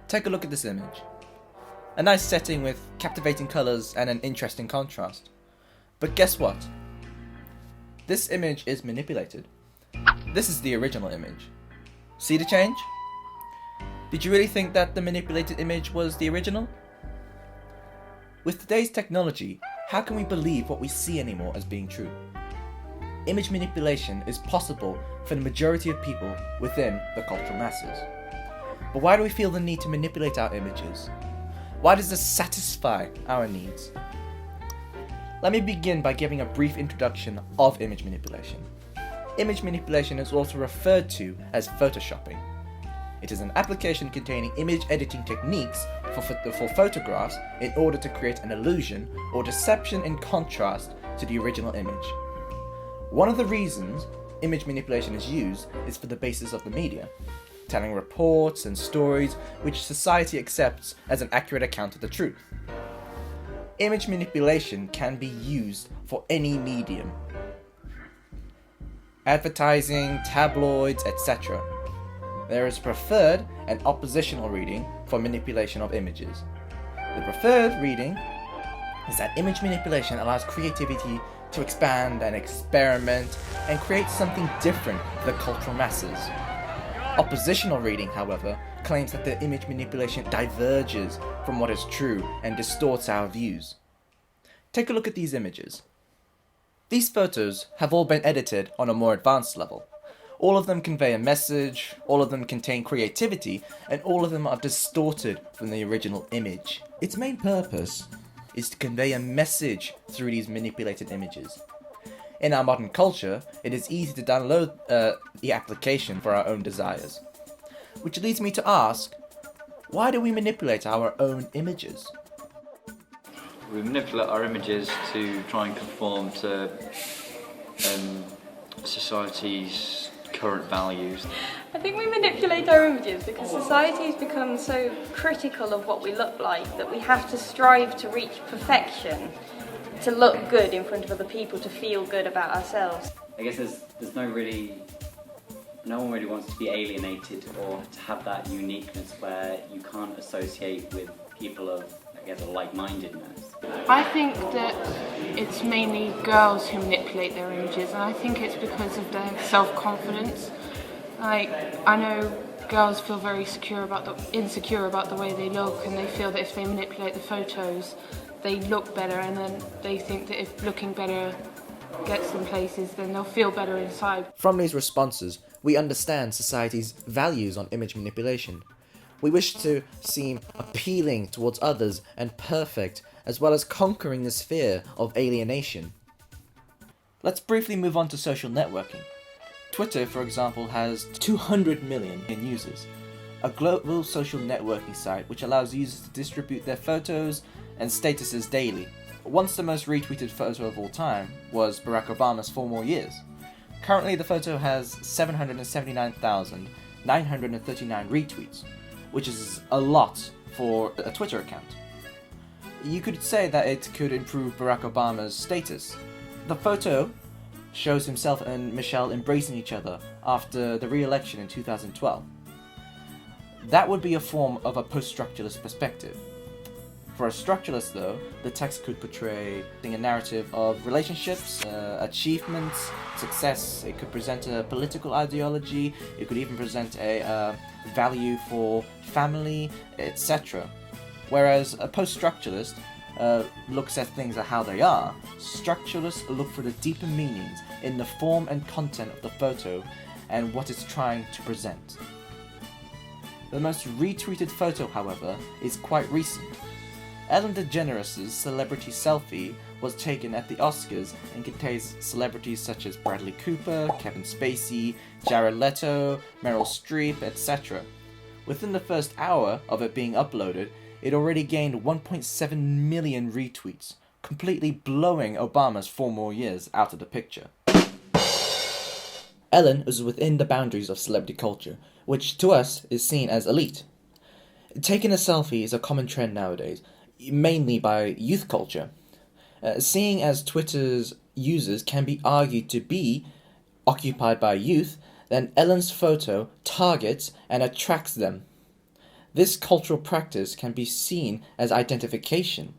Take a look at this image. A nice setting with captivating colours and an interesting contrast. But guess what? This image is manipulated. This is the original image. See the change? Did you really think that the manipulated image was the original? With today's technology, how can we believe what we see anymore as being true? Image manipulation is possible for the majority of people within the cultural masses. But why do we feel the need to manipulate our images? Why does this satisfy our needs? Let me begin by giving a brief introduction of image manipulation. Image manipulation is also referred to as photoshopping. It is an application containing image editing techniques for photographs in order to create an illusion or deception in contrast to the original image. One of the reasons image manipulation is used is for the basis of the media, telling reports and stories which society accepts as an accurate account of the truth. Image manipulation can be used for any medium. Advertising, tabloids, etc. There is preferred and oppositional reading for manipulation of images. The preferred reading is that image manipulation allows creativity to expand and experiment and create something different for the cultural masses. Oppositional reading, however, claims that the image manipulation diverges from what is true and distorts our views. Take a look at these images. These photos have all been edited on a more advanced level. All of them convey a message, all of them contain creativity, and all of them are distorted from the original image. Its main purpose is to convey a message through these manipulated images. In our modern culture, it is easy to download the application for our own desires. Which leads me to ask, why do we manipulate our own images? We manipulate our images to try and conform to society's current values. I think we manipulate our images because society has become so critical of what we look like that we have to strive to reach perfection, to look good in front of other people, to feel good about ourselves. I guess there's no one really wants to be alienated or to have that uniqueness where you can't associate with people of, I guess, a like-mindedness. I think that it's mainly girls who manipulate their images, and I think it's because of their self-confidence. Like, I know girls feel very insecure about the way they look, and they feel that if they manipulate the photos, they look better, and then they think that if looking better gets them places, then they'll feel better inside. From these responses, we understand society's values on image manipulation. We wish to seem appealing towards others and perfect, as well as conquering this fear of alienation. Let's briefly move on to social networking. Twitter, for example, has 200 million users, a global social networking site which allows users to distribute their photos and statuses daily. Once the most retweeted photo of all time was Barack Obama's 4 more years. Currently the photo has 779,939 retweets, which is a lot for a Twitter account. You could say that it could improve Barack Obama's status. The photo shows himself and Michelle embracing each other after the re-election in 2012. That would be a form of a post-structuralist perspective. For a structuralist, though, the text could portray a narrative of relationships, achievements, success. It could present a political ideology. It could even present a value for family, etc. Whereas a post-structuralist looks at things at how they are, structuralists look for the deeper meanings in the form and content of the photo and what it's trying to present. The most retweeted photo, however, is quite recent. Ellen DeGeneres' celebrity selfie was taken at the Oscars and contains celebrities such as Bradley Cooper, Kevin Spacey, Jared Leto, Meryl Streep, etc. Within the first hour of it being uploaded, it already gained 1.7 million retweets, completely blowing Obama's 4 more years out of the picture. Ellen is within the boundaries of celebrity culture, which to us is seen as elite. Taking a selfie is a common trend nowadays, mainly by youth culture. Seeing as Twitter's users can be argued to be occupied by youth, then Ellen's photo targets and attracts them. this cultural practice can be seen as identification.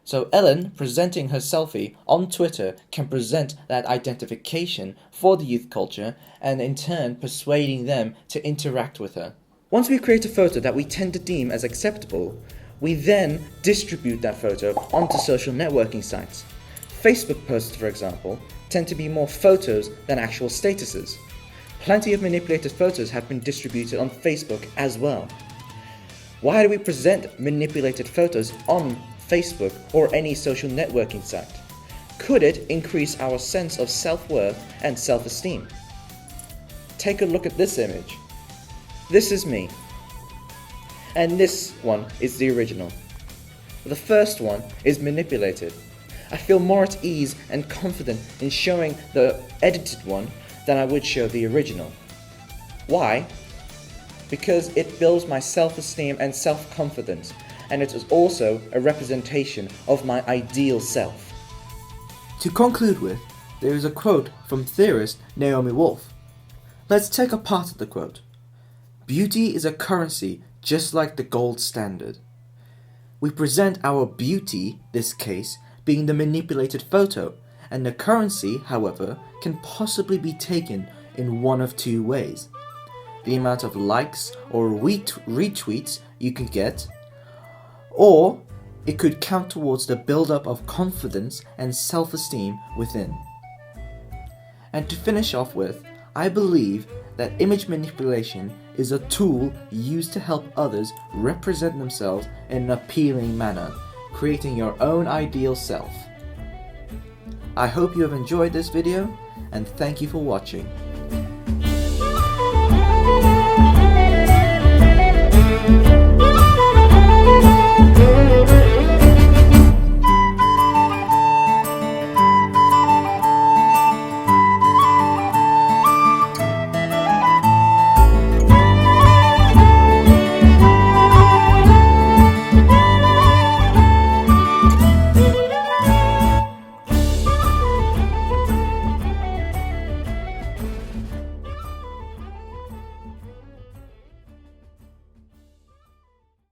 So Ellen presenting her selfie on Twitter can present that identification for the youth culture and in turn persuading them to interact with her. Once we create a photo that we tend to deem as acceptable, we then distribute that photo onto social networking sites. Facebook posts, for example, tend to be more photos than actual statuses. Plenty of manipulated photos have been distributed on Facebook as well. Why do we present manipulated photos on Facebook or any social networking site? Could it increase our sense of self-worth and self-esteem? Take a look at this image. This is me. And this one is the original. The first one is manipulated. I feel more at ease and confident in showing the edited one than I would show the original. Why? Because it builds my self-esteem and self-confidence, and it is also a representation of my ideal self. To conclude with, there is a quote from theorist Naomi Wolf. Let's take a part of the quote. Beauty is a currency just like the gold standard. We present our beauty, this case, being the manipulated photo, and the currency, however, can possibly be taken in one of two ways. The amount of likes or retweets you can get, or it could count towards the build-up of confidence and self-esteem within. And to finish off with, I believe that image manipulation is a tool used to help others represent themselves in an appealing manner, creating your own ideal self. I hope you have enjoyed this video, and thank you for watching.